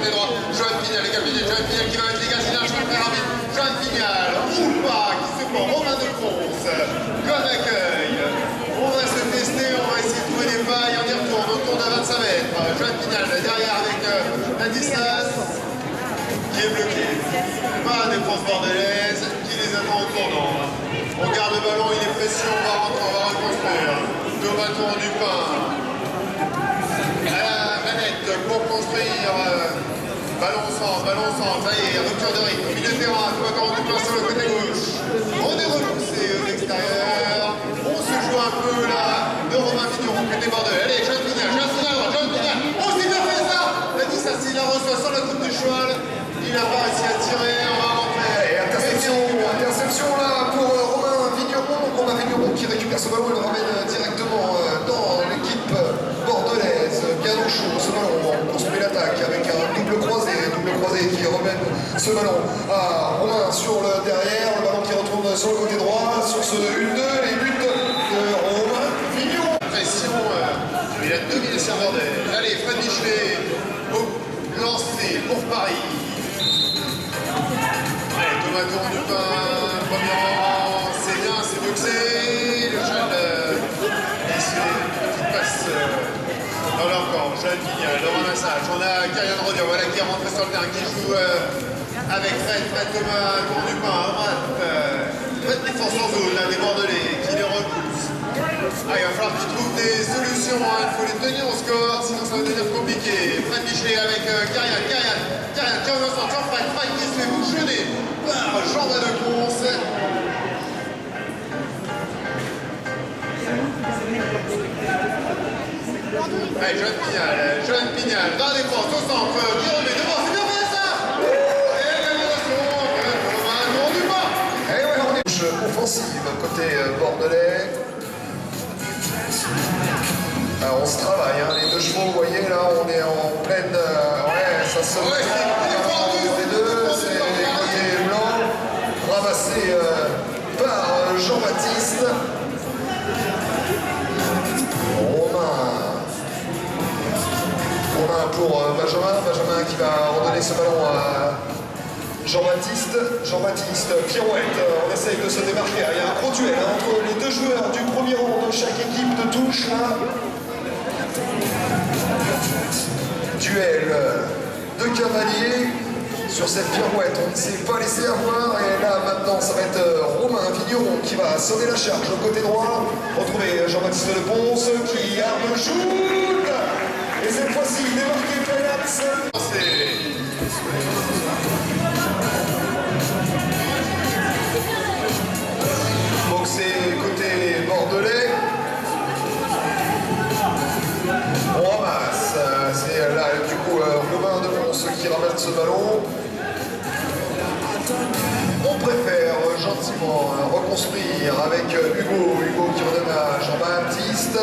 côté droit. Johan Pignal, les capitaines, Johan Pignal qui va mettre les gaz, il lâche très rapide. Johan Pignal, Roupa qui se prend, Romain de Ponce, bon accueil. On va se tester, on va essayer de trouver des failles, on y retourne, on tourne à 25 mètres. Johan Pignal derrière avec la distance qui est bloquée. Pas des défense bordelaise qui les attend au tournant. On garde le ballon, il est précis, on va rentrer, on va reconstruire. Thomas Tour du Pain. À la manette pour construire. Ballon au centre, ça y est, rupture de rythme. Milieu de terrain, Thomas Tour du Pain sur le côté gauche. On est repoussé à l'extérieur. On se joue un peu là de Romain Vigneron, côté Bordelais. Allez, Jean Pignal, Jean Pignal. Oh, c'est bien fait ça! La dit ça, s'il la reçoit sans la coupe du cheval. Il n'a pas réussi à tirer, on va rentrer. Et interception là pour Romain Vigneron. Donc Romain Vigneron qui récupère ce ballon et le ramène directement dans l'équipe bordelaise. Bien au chaud, ce ballon, on construit l'attaque avec un double croisé qui remène ce ballon à Romain sur le derrière. Le ballon qui retourne sur le côté droit, sur ce 1-2, les buts de Romain Vigneron. Pression, il a dominé sur Bordelais. Allez, Fred Michelet, lancé pour Paris. Allez, Thomas Tour du Pain, premier rang, c'est bien, c'est boxé. Le jeune, il se fait une petite passe dans leur camp. Jeune Pignal, le ramassage. On a Kyrian Rodion, voilà, qui est rentré sur le terrain, qui joue avec Fred Thomas Tour du Pain à droite. Pas de défense en zone, là, des Bordelais qui les repoussent. Ah, il va falloir qu'ils trouvent des solutions, hein. Il faut les tenir au score, sinon ça va devenir compliqué. Fred Michelet avec Kyrian qui en sort, Fred qui se fait bouchonner par Jean de Ponce. Allez, Johan Pignal, dans la défense, au centre, qui remet devant, c'est bien fait ça! Et l'annulation, Romain Tour du Pain. Et ouais, on est offensive côté bordelais. Alors, on se travaille, hein, les deux chevaux, vous voyez, là, on est en pleine... ouais, ça se... Ouais, les deux, c'est les côtés blancs, ramassés par Jean-Baptiste. Romain pour Benjamin qui va redonner ce ballon à Jean-Baptiste, pirouette, on essaye de se démarquer. Il y a un gros duel hein, entre les deux joueurs du premier rang de chaque équipe de touche. Là. Duel de cavaliers sur cette pirouette, on ne s'est pas laissé avoir. Et là maintenant ça va être Romain Vigneron qui va sonner la charge au côté droit. Retrouver Jean-Baptiste Le Ponce qui arme le shoot. Et cette fois-ci, démarqué plein axe. Boxé côté bordelais. On ramasse. C'est là, du coup, Romain de Ponce qui ramène ce ballon. On préfère gentiment reconstruire avec Hugo qui redonne à Jean-Baptiste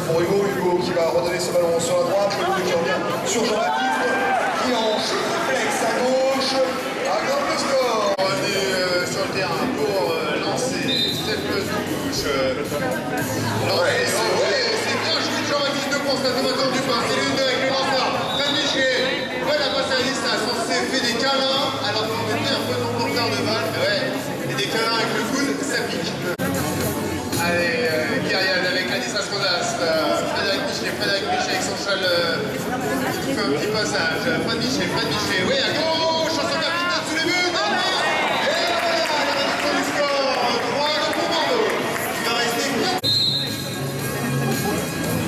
pour Hugo qui va redonner ce ballon sur la droite, Hugo qui revient sur Jean-Baptiste qui en flex à gauche, aggrave le score. Revenu sur le terrain pour lancer cette touche. C'est bien joué de Jean-Baptiste de Ponce, la Thomas du Pain, c'est l'une avec le lanceur. Fred Michelet, la passe à la distance, on s'est fait des câlins alors qu'on était un peu non porteur de balle. Ouais, et des câlins avec le coude, ça pique. Allez, Kyrian avec Ladislas Rodas, Frédéric Michelet avec son cheval qui fait un petit passage. Fred Michelet, oui, à gauche, sur son capitaine sous les buts. Et la réduction du score, 3 pour Bordeaux. Il va rester 4.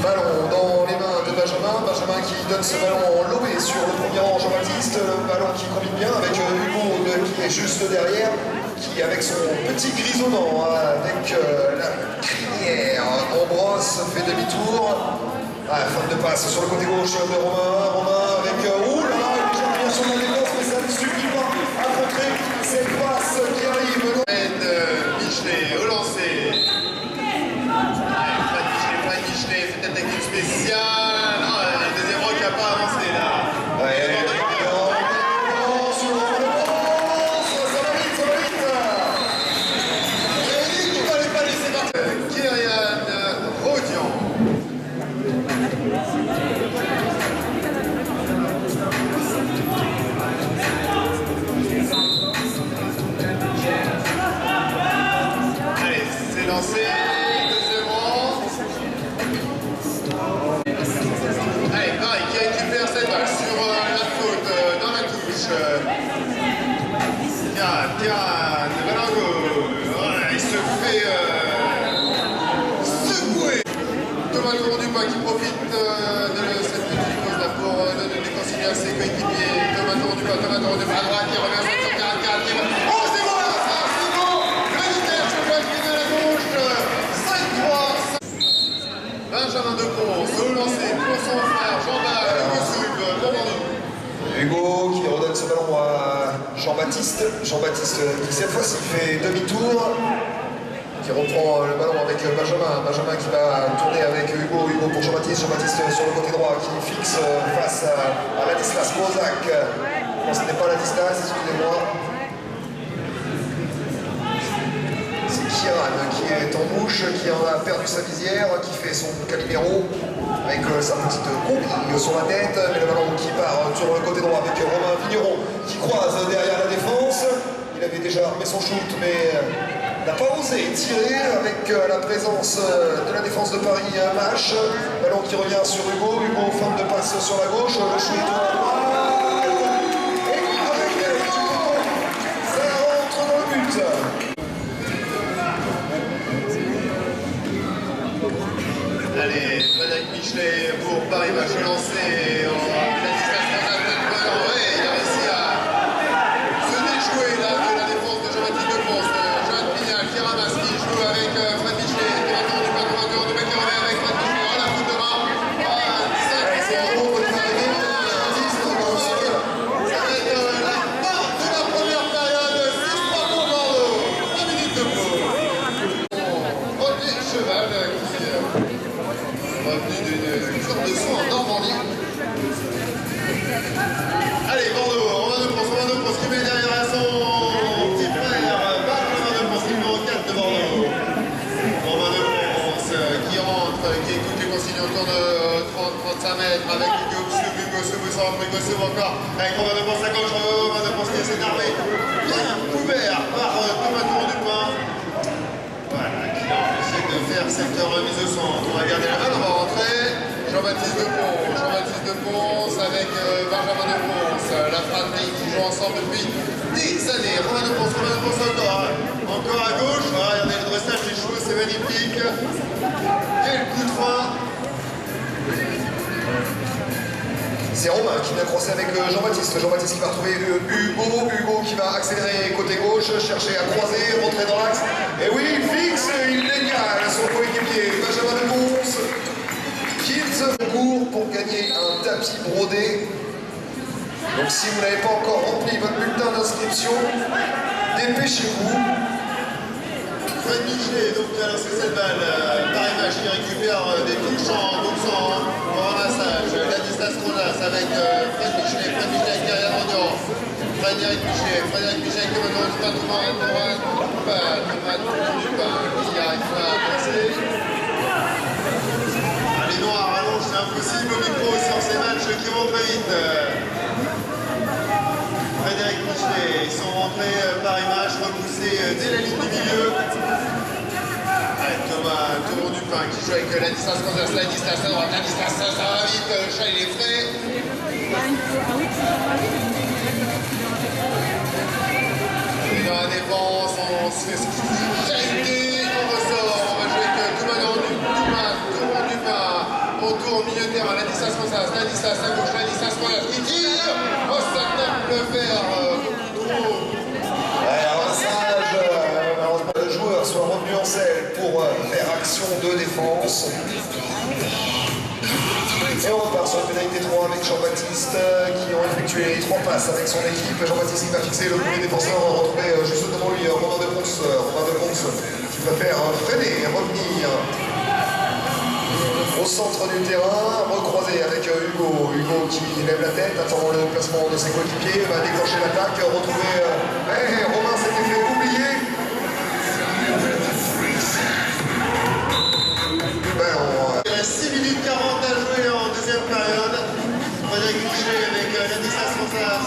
Ballon dans les mains de Benjamin qui donne ce ballon en lobé sur le premier rang Jean-Baptiste, le ballon qui combine bien avec Hugo qui est juste derrière, qui avec son petit grisonnant, avec la crinière en brosse, fait demi-tour. Fin de passe sur le côté gauche de Romain avec ouh là là, il est bien sur la défense, mais ça ne suffit pas à contrer cette passe qui arrive. Michelet au lancer. Fred Michelet fait attaque spéciale. Non, le deuxième rock n'a pas avancé là. ses coéquipiers. Thomas tourne du pas à droite, qui revient sur 44, qui va... Oh, c'est bon là, ça, c'est bon. Granitaire, Joël Pinal à gauche, 5-3. Benjamin Deponce, au lancer pour son frère Jean-Baptiste, Hugo Soub, pour Bordeaux. Hugo qui redonne ce ballon à Jean-Baptiste. Jean-Baptiste qui cette fois-ci fait demi-tour. Qui reprend le ballon avec Benjamin. Benjamin qui va tourner avec Hugo. Hugo pour Jean-Baptiste. Jean-Baptiste sur le côté droit qui fixe face à Ladislas Kozak. Non, ce n'est pas Ladislas, excusez-moi. C'est Kieran qui est en mouche, qui en a perdu sa visière, qui fait son Calimero avec sa petite combille sur la tête. Mais le ballon qui part sur le côté droit avec Romain Vigneron qui croise derrière la défense. Il avait déjà armé son shoot, mais n'a pas osé tirer avec la présence de la défense de Paris Mâche. Ballon qui revient sur Hugo. Hugo, fin de passe sur la gauche. Le shoot à la droite. Et avec du coup, ça rentre dans le but. Allez, Frédéric Michelet pour Paris Mâche lancé en il a réussi à se déjouer là de la défense de Jean-Baptiste Deponce. Joël Pinal qui ramasse, qui joue avec Fred Michelet. Tour du pas qui revient avec Fred Michelet. Oh la faute de main. Ça va être la fin de la première période. 6-3 pour Bordeaux. 10 minutes de pause. Olivier Cheval qui revenu d'une cure de son en Normandie. Allez, Bordeaux, Romain Deponce qui met derrière son petit frère, Benjamin Deponce, numéro 4 de Bordeaux. Romain Deponce qui rentre, qui écoute les consignes autour de 30-35 mètres avec Hugo Soub encore, avec Romain Deponce à gauche, Romain Deponce qui essaie d'armer, bien couvert par Thomas Tour-du-Pin. Voilà, qui a essayé de faire cette remise au centre. On va garder la balle, on va rentrer. Jean-Baptiste Deponce avec Benjamin Deponce. La fratrie qui joue ensemble depuis des années. Romain Deponce encore à gauche. Voilà, regardez le dressage des cheveux, c'est magnifique. Quel coup de frein. C'est Romain qui vient crosser avec Jean-Baptiste. Jean-Baptiste qui va retrouver Hugo. Hugo qui va accélérer côté gauche, chercher à croiser, rentrer dans l'axe. Et oui, il fixe, il l'égale son coéquipier Benjamin Deponce. Quitte le cours pour gagner un tapis brodé. Donc si vous n'avez pas encore rempli votre bulletin d'inscription, dépêchez-vous. Fred Michelet, donc à lancer cette balle, Paris Mâche qui récupère des touches en boxant au ramassage. Ladislas Ronas avec Fred Michelet avec derrière Rodian. Frédéric Michelet qui va dans le pas qui arrive pas à passer. Les noirs rallongent, c'est impossible au micro sur ces matchs qui vont très vite. Frédéric Michelet, ils sont rentrés Paris Mâche, repoussés dès la ligne du milieu. Allez, Thomas Tour-du-Pin qui joue avec Ladislas Kozak, Ladislas à droite, Ladislas ça va vite, le chat il est frais. Et dans la défense, on se fait charité, on ressort, on va jouer avec Thomas Tour-du-Pin. Retour au milieu de terrain, Ladislas Kozak, Ladislas à gauche, Ladislas Kozak qui tire. Oh, ça tape le fer, beaucoup trop. Le joueur soit revenu en selle pour faire action de défense. Et on repart sur la pénalité 3 avec Jean-Baptiste qui ont effectué les 3 passes avec son équipe. Jean-Baptiste qui va fixer le premier défenseur, retrouver juste devant lui Romain Deponce qui préfère freiner, revenir au centre du terrain, recroiser avec Hugo. Hugo qui lève la tête, attend le placement de ses coéquipiers, va déclencher l'attaque, retrouver Romain s'était fait oublier. 6 minutes 40 à jouer en deuxième période. Frédéric Michelet avec Ladislas Kozak,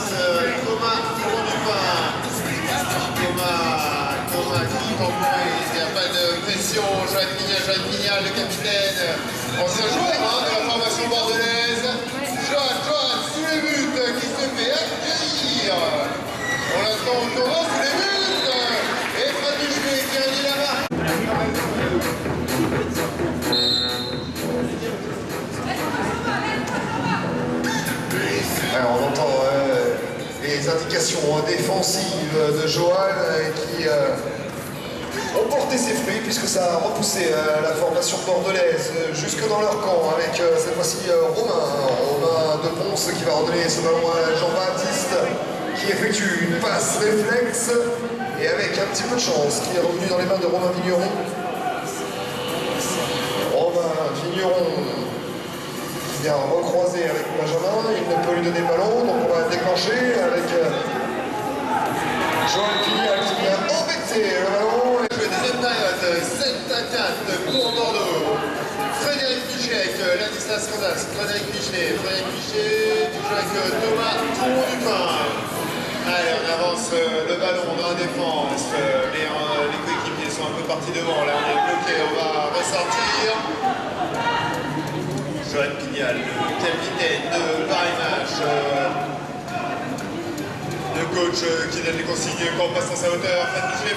Thomas Tour-du-Pin. Thomas qui temporise, il n'y a pas de pression. Joël Pinal, le capitaine, ancien joueur de la formation bordelaise. Joël sous les buts qui se fait accueillir. On l'attend au tournant sous les buts. Et Fred Michelet qui a mis la marque. Peace. Alors, on entend les indications défensives de Johan qui ont porté ses fruits puisque ça a repoussé la formation bordelaise jusque dans leur camp avec cette fois-ci Romain de Ponce qui va redonner ce ballon à Jean-Baptiste qui effectue une passe réflexe et avec un petit peu de chance qui est revenu dans les mains de Romain Vigneron. Romain Vigneron vient recroiser avec Benjamin, il ne peut lui donner le ballon, donc on va déclencher avec Joël Pignal qui vient embêter le ballon. Deuxième période, 7-4 pour Bordeaux. Frédéric Pichet avec Ladislas Rodas. Frédéric Pichet qui joue avec Thomas Tour-du-Pin. Allez, on avance le ballon dans la défense. Les coéquipiers sont un peu partis devant. Là, on est bloqué, on va ressortir. Joël Pignal, le capitaine de Paris Match. Le coach qui donne les consignes quand on passe dans sa hauteur.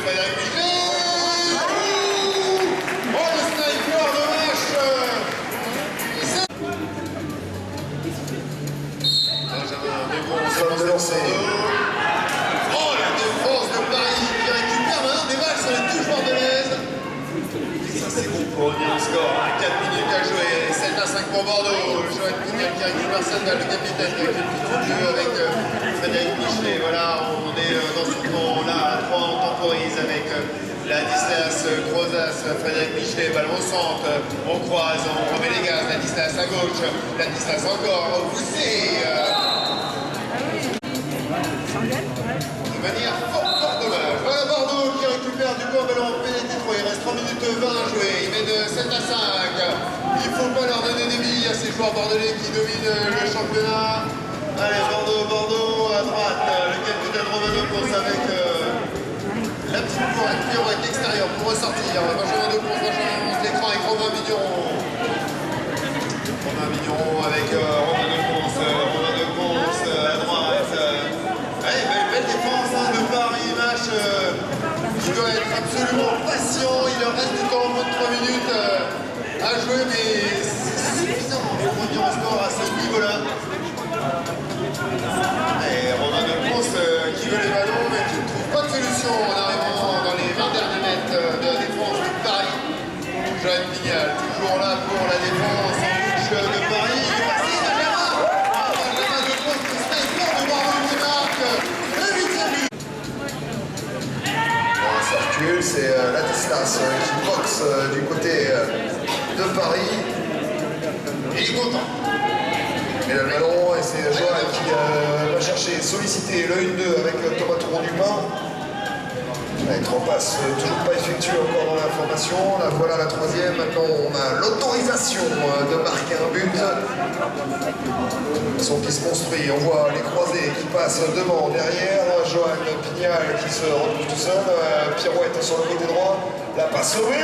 Frédéric Pichet. Oh, le sniper de match. Benjamin Desbons de lancer. Oh, la défense de Paris qui récupère maintenant des balles sur les touches bordelaises. Et ça, c'est bon pour revenir au score. 4 minutes à jouer. 7-5 pour Bordeaux. Joël Pignal qui récupère cette balle, le capitaine qui récupère tout le jeu avec Frédéric Pichet. Voilà, on est dans son camp là à 3, on temporise avec Ladislas Crozas, Frédéric Pichet, ballon au centre, on croise, on remet les gaz, Ladislas à gauche, Ladislas encore, repoussé de manière fort dommage. Voilà Bordeaux qui récupère du coup un ballon pénétré, il reste 3 minutes 20 à jouer, il met de 7-5, il ne faut pas leur donner des billes à ces joueurs bordelais qui dominent le championnat. Allez Bordeaux à droite, le capitaine Romain de Ponce avec la petite pirouette extérieure pour ressortir. Benjamin de Ponce, l'écran avec Romain Vigneron. Romain Vigneron avec Romain de Ponce à droite. Allez, belle défense de Paris Match. Il doit être absolument patient. Il leur reste du temps, moins de 3 minutes à jouer, mais c'est suffisant pour revenir au score à ce niveau-là. Et Romain de Ponce qui veut les ballons mais qui ne trouve pas de solution en arrivant dans les 20 derniers mètres de la défense de Paris. Joël Pignal, toujours là pour la défense en touche de Paris. Merci Benjamin. Benjamin de Ponce qui sniper de Bordeaux qui marque le 8e but. Ça recule, c'est Ladislas qui boxe du côté de Paris. Il est content. Et le ballon, et c'est Joël qui va chercher, solliciter le 1-2 avec Thomas Tour-du-Pin. Il repasse toujours pas effectué encore dans la formation. Là, voilà la troisième. Maintenant, on a l'autorisation de marquer un but. Son qui se construit. On voit les croisés qui passent devant, derrière. Johan Pignal qui se retrouve tout seul. Pirouette sur le côté droit. La passe sauvée.